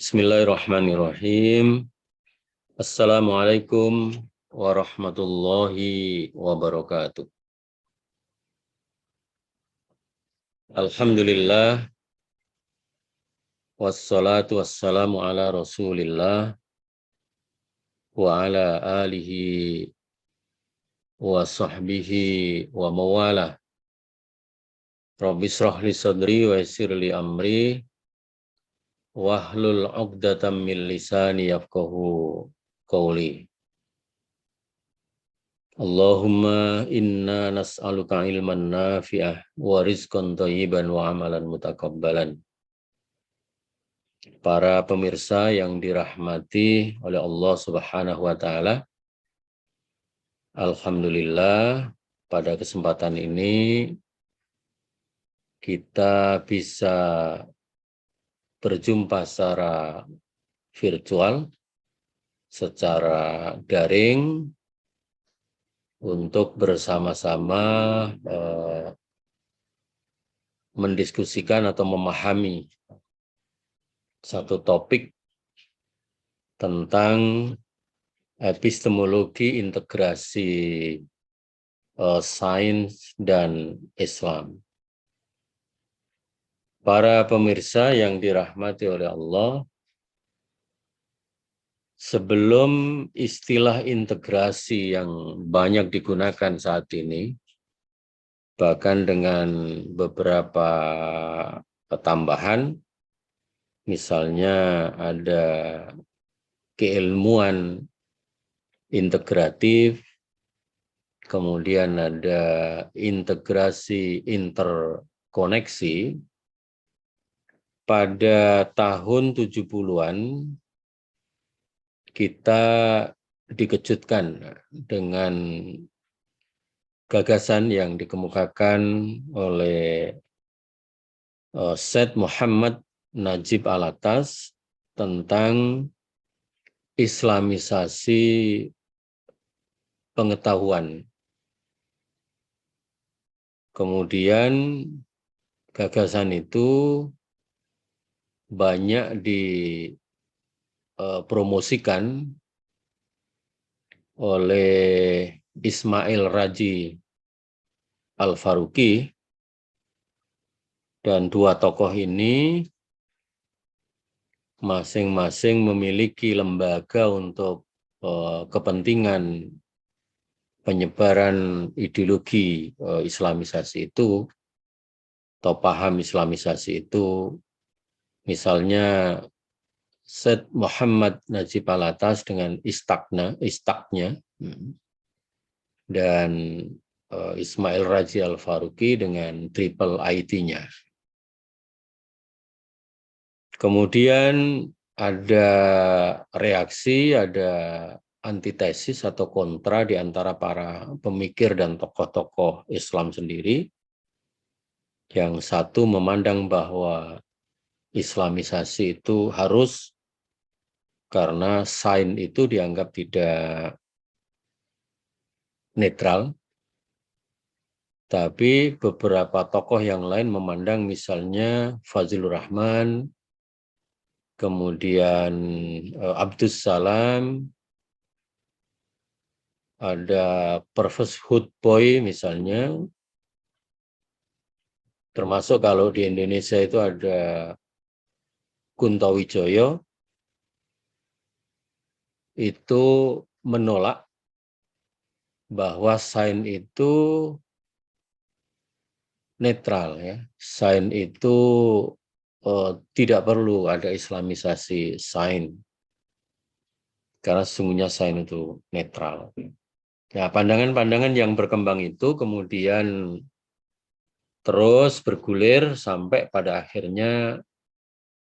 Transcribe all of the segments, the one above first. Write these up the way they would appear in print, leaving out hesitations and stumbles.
Bismillahirrahmanirrahim. Assalamualaikum warahmatullahi wabarakatuh. Alhamdulillah, wassalatu wassalamu ala rasulillah, wa ala alihi wa sahbihi wa mawalah. Rabbi shrah li sadri wa yassir li amri, wahlul 'uqdatam min lisani yafqahu qawli. Allahumma inna nas'aluka ilman nafi'ah wa rizqan thayyiban wa amalan mutakabbalan. Para pemirsa yang dirahmati oleh Allah Subhanahu wa taala, alhamdulillah pada kesempatan ini kita bisa berjumpa secara virtual, secara daring untuk bersama-sama mendiskusikan atau memahami satu topik tentang epistemologi integrasi sains dan Islam. Para pemirsa yang dirahmati oleh Allah, sebelum istilah integrasi yang banyak digunakan saat ini, bahkan dengan beberapa tambahan, misalnya ada keilmuan integratif, kemudian ada integrasi interkoneksi. Pada tahun 70-an kita dikejutkan dengan gagasan yang dikemukakan oleh Syed Muhammad Najib Alatas tentang islamisasi pengetahuan. Kemudian gagasan itu banyak dipromosikan oleh Ismail Raji Al-Faruqi, dan dua tokoh ini masing-masing memiliki lembaga untuk kepentingan penyebaran ideologi islamisasi itu atau paham islamisasi itu. Misalnya Syed Muhammad Najib Alatas dengan istaknya dan Ismail Raji Al-Faruqi dengan triple IT-nya. Kemudian ada reaksi, ada antitesis atau kontra di antara para pemikir dan tokoh-tokoh Islam sendiri. Yang satu memandang bahwa islamisasi itu harus karena sains itu dianggap tidak netral. Tapi beberapa tokoh yang lain memandang, misalnya Fazlur Rahman, kemudian Abdus Salam, ada Profesor Hudboy misalnya, termasuk kalau di Indonesia itu ada Kunto Wijoyo, itu menolak bahwa sains itu netral, ya. Sains itu tidak perlu ada islamisasi sains, karena sesungguhnya sains itu netral. Nah, pandangan-pandangan yang berkembang itu kemudian terus bergulir sampai pada akhirnya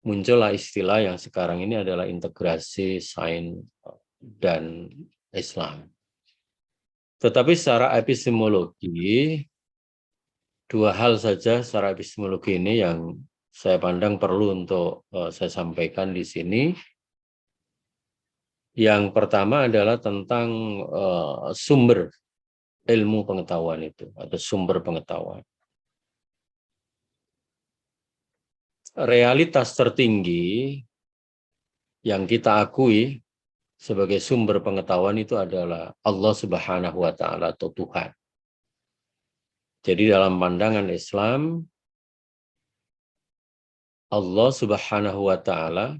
muncullah istilah yang sekarang ini adalah integrasi sains dan Islam. Tetapi secara epistemologi, dua hal saja secara epistemologi ini yang saya pandang perlu untuk saya sampaikan di sini. Yang pertama adalah tentang sumber ilmu pengetahuan itu, atau sumber pengetahuan. Realitas tertinggi yang kita akui sebagai sumber pengetahuan itu adalah Allah Subhanahu wa taala atau Tuhan. Jadi dalam pandangan Islam, Allah Subhanahu wa taala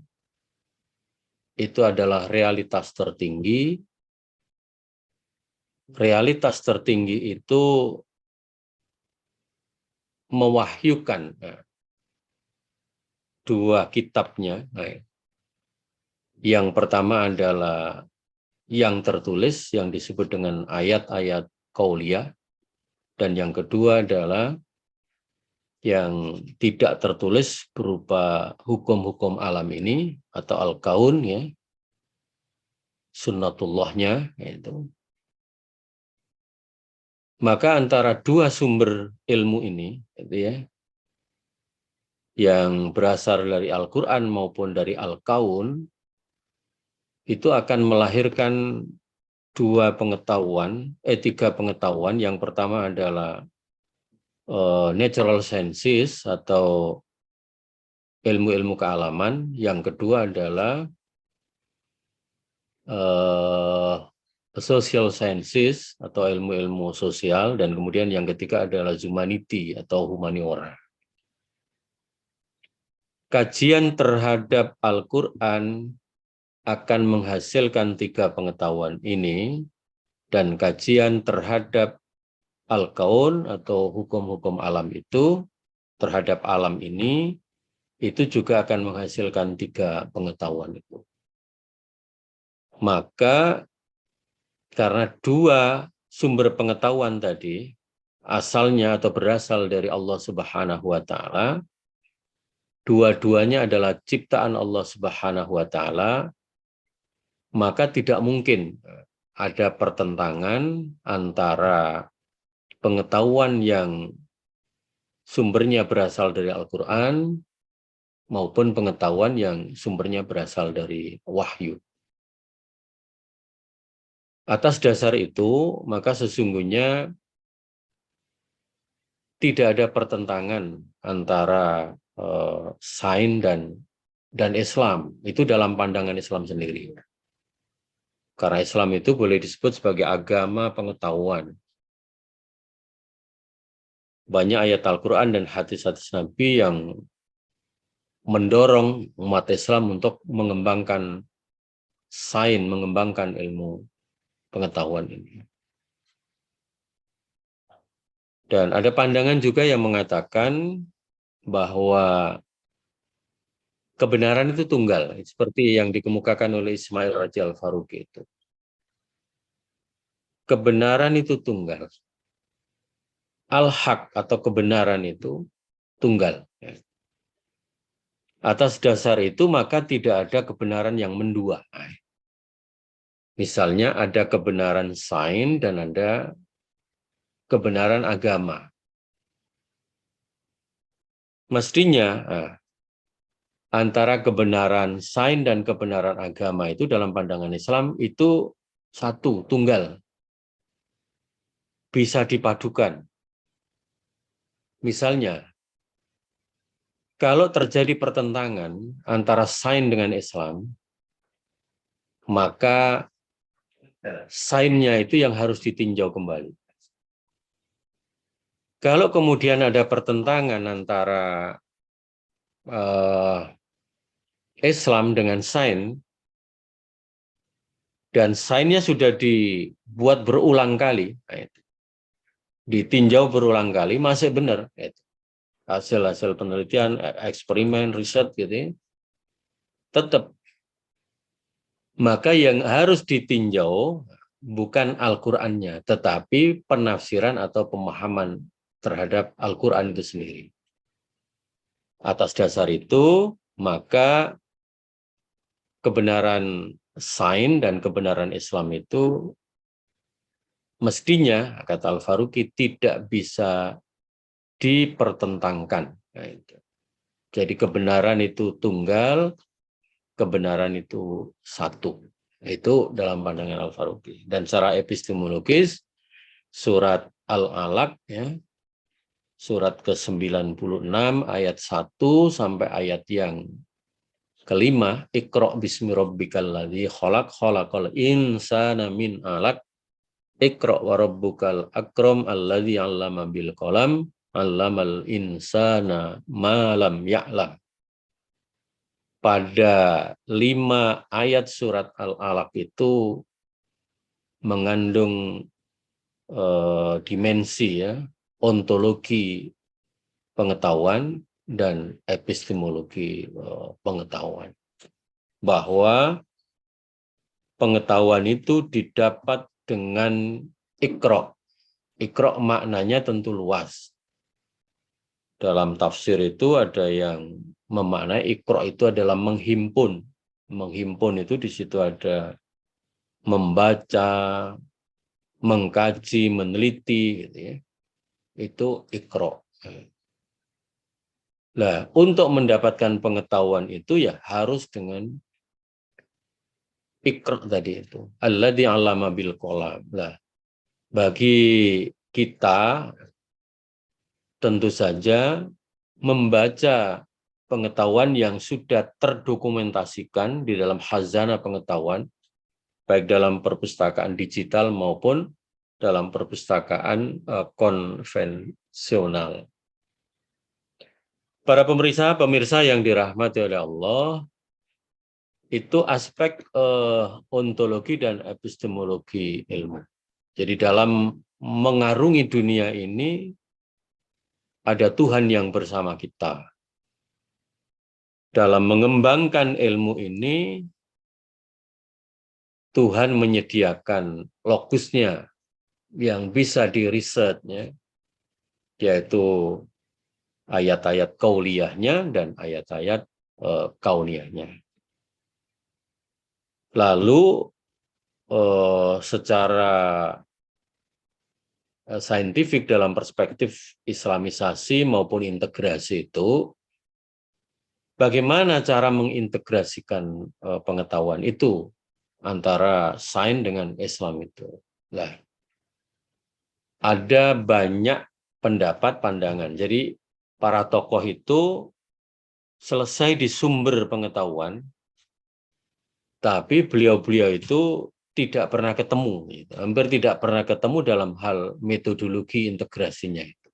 itu adalah realitas tertinggi. Realitas tertinggi itu mewahyukan dua kitabnya. Yang pertama adalah yang tertulis yang disebut dengan ayat-ayat qauliyah, dan yang kedua adalah yang tidak tertulis berupa hukum-hukum alam ini atau al-kaun, ya, sunnatullahnya itu. Maka antara dua sumber ilmu ini, gitu ya, yang berasal dari Al-Quran maupun dari Al-Kaun, itu akan melahirkan tiga pengetahuan. Yang pertama adalah natural sciences atau ilmu-ilmu kealaman. Yang kedua adalah social sciences atau ilmu-ilmu sosial, dan kemudian yang ketiga adalah humanity atau humaniora. Kajian terhadap Al-Quran akan menghasilkan tiga pengetahuan ini, dan kajian terhadap Al-Kaun atau hukum-hukum alam itu, terhadap alam ini, itu juga akan menghasilkan tiga pengetahuan itu. Maka karena dua sumber pengetahuan tadi asalnya atau berasal dari Allah Subhanahu wa taala, dua-duanya adalah ciptaan Allah Subhanahu wa taala, maka tidak mungkin ada pertentangan antara pengetahuan yang sumbernya berasal dari Al-Quran maupun pengetahuan yang sumbernya berasal dari wahyu. Atas dasar itu, maka sesungguhnya tidak ada pertentangan antara sains dan Islam. Itu dalam pandangan Islam sendiri. Karena Islam itu boleh disebut sebagai agama pengetahuan. Banyak ayat Al-Quran dan hadis-hadis Nabi yang mendorong umat Islam untuk mengembangkan sains, mengembangkan ilmu pengetahuan ini. Dan ada pandangan juga yang mengatakan bahwa kebenaran itu tunggal, seperti yang dikemukakan oleh Ismail Raji Al-Faruqi itu. Kebenaran itu tunggal. Al-haq atau kebenaran itu tunggal. Atas dasar itu maka tidak ada kebenaran yang mendua. Misalnya ada kebenaran sains dan ada kebenaran agama. Mestinya antara kebenaran sains dan kebenaran agama itu dalam pandangan Islam itu satu, tunggal. Bisa dipadukan. Misalnya, kalau terjadi pertentangan antara sains dengan Islam, maka sainsnya itu yang harus ditinjau kembali. Kalau kemudian ada pertentangan antara Islam dengan sains, dan sainsnya sudah dibuat berulang kali, ditinjau berulang kali, masih benar. Hasil-hasil penelitian, eksperimen, riset, gitu, tetap. Maka yang harus ditinjau bukan Al-Qur'annya, tetapi penafsiran atau pemahaman terhadap Al-Quran itu sendiri. Atas dasar itu, maka kebenaran sains dan kebenaran Islam itu mestinya, kata Al-Faruqi, tidak bisa dipertentangkan. Jadi kebenaran itu tunggal, kebenaran itu satu. Itu dalam pandangan Al-Faruqi. Dan secara epistemologis, surat Al-Alaq, ya, surat ke-96 ayat 1 sampai ayat yang Kelima, Iqra' bismi rabbikal ladzi khalaq, khalaqal insana min 'alaq. Iqra' wa rabbukal akram alladzi 'allama bil qalam, 'allamal insana ma lam ya'lam. Pada 5 ayat surat Al-Alaq itu mengandung dimensi ya, ontologi pengetahuan dan epistemologi pengetahuan. Bahwa pengetahuan itu didapat dengan Iqra'. Iqra' maknanya tentu luas. Dalam tafsir itu ada yang memaknai Iqra' itu adalah menghimpun. Menghimpun itu di situ ada membaca, mengkaji, meneliti, gitu ya. Itu Iqra'. Nah, untuk mendapatkan pengetahuan itu ya harus dengan Iqra' tadi itu. Alladzi 'allama bil qalam. Nah, bagi kita tentu saja membaca pengetahuan yang sudah terdokumentasikan di dalam khazanah pengetahuan, baik dalam perpustakaan digital maupun dalam perpustakaan konvensional. Para pemirsa yang dirahmati oleh Allah, itu aspek ontologi dan epistemologi ilmu. Jadi dalam mengarungi dunia ini, ada Tuhan yang bersama kita. Dalam mengembangkan ilmu ini, Tuhan menyediakan lokusnya yang bisa dirisetnya, yaitu ayat-ayat kauliyahnya dan ayat-ayat kauniyahnya. Lalu secara saintifik dalam perspektif islamisasi maupun integrasi itu, bagaimana cara mengintegrasikan pengetahuan itu antara sains dengan Islam itu? Nah, ada banyak pendapat pandangan. Jadi para tokoh itu selesai di sumber pengetahuan, tapi beliau-beliau itu tidak pernah ketemu, hampir tidak pernah ketemu dalam hal metodologi integrasinya itu,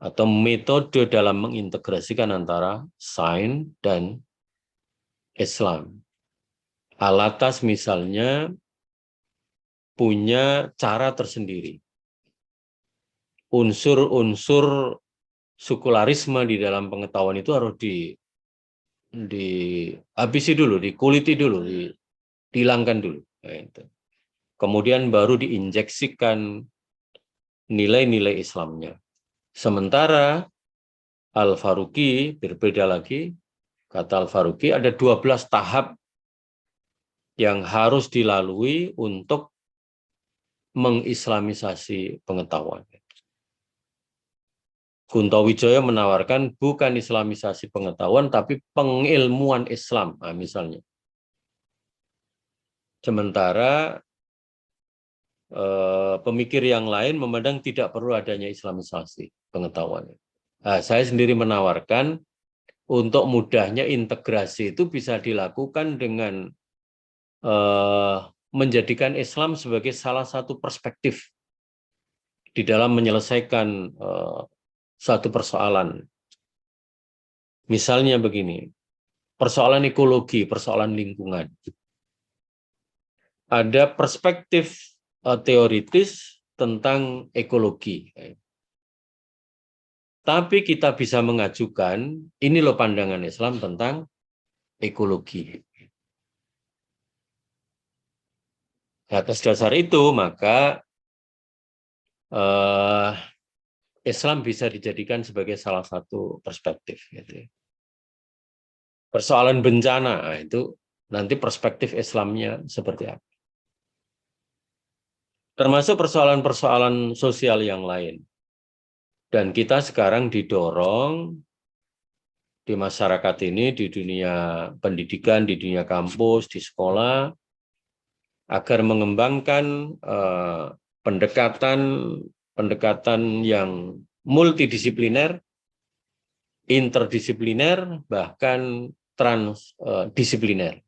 atau metode dalam mengintegrasikan antara sains dan Islam. Alatas misalnya punya cara tersendiri. Unsur-unsur sekularisme di dalam pengetahuan itu harus dihabisi dulu, dikuliti dulu, dihilangkan dulu. Kemudian baru diinjeksikan nilai-nilai Islamnya. Sementara Al-Faruqi berbeda lagi. Kata Al-Faruqi ada 12 tahap yang harus dilalui untuk mengislamisasi pengetahuan. Kunto Wijaya menawarkan bukan islamisasi pengetahuan, tapi pengilmuan Islam, nah, misalnya. Sementara pemikir yang lain memandang tidak perlu adanya islamisasi pengetahuan. Nah, saya sendiri menawarkan untuk mudahnya integrasi itu bisa dilakukan dengan menjadikan Islam sebagai salah satu perspektif di dalam menyelesaikan satu persoalan. Misalnya begini, persoalan ekologi, persoalan lingkungan. Ada perspektif teoritis tentang ekologi. Tapi kita bisa mengajukan, ini loh pandangan Islam tentang ekologi. Atas dasar itu, maka Islam bisa dijadikan sebagai salah satu perspektif. Gitu. Persoalan bencana, itu nanti perspektif Islamnya seperti apa. Termasuk persoalan-persoalan sosial yang lain. Dan kita sekarang didorong di masyarakat ini, di dunia pendidikan, di dunia kampus, di sekolah, agar mengembangkan pendekatan yang multidisipliner interdisipliner, bahkan transdisipliner.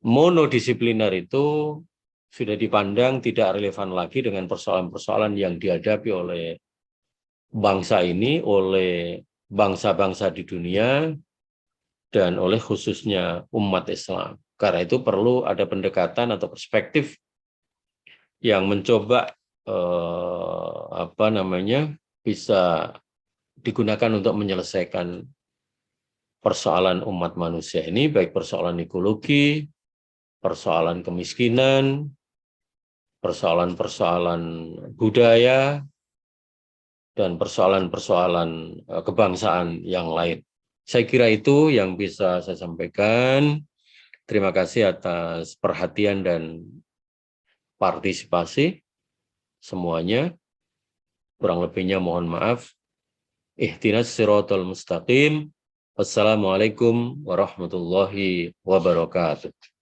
Monodisipliner itu sudah dipandang tidak relevan lagi dengan persoalan-persoalan yang dihadapi oleh bangsa ini, oleh bangsa-bangsa di dunia, dan oleh khususnya umat Islam. Karena itu perlu ada pendekatan atau perspektif yang mencoba bisa digunakan untuk menyelesaikan persoalan umat manusia ini, baik persoalan ekologi, persoalan kemiskinan, persoalan-persoalan budaya, dan persoalan-persoalan kebangsaan yang lain. Saya kira itu yang bisa saya sampaikan. Terima kasih atas perhatian dan partisipasi semuanya. Kurang lebihnya mohon maaf. Ihdinas siratal mustaqim. Wassalamualaikum warahmatullahi wabarakatuh.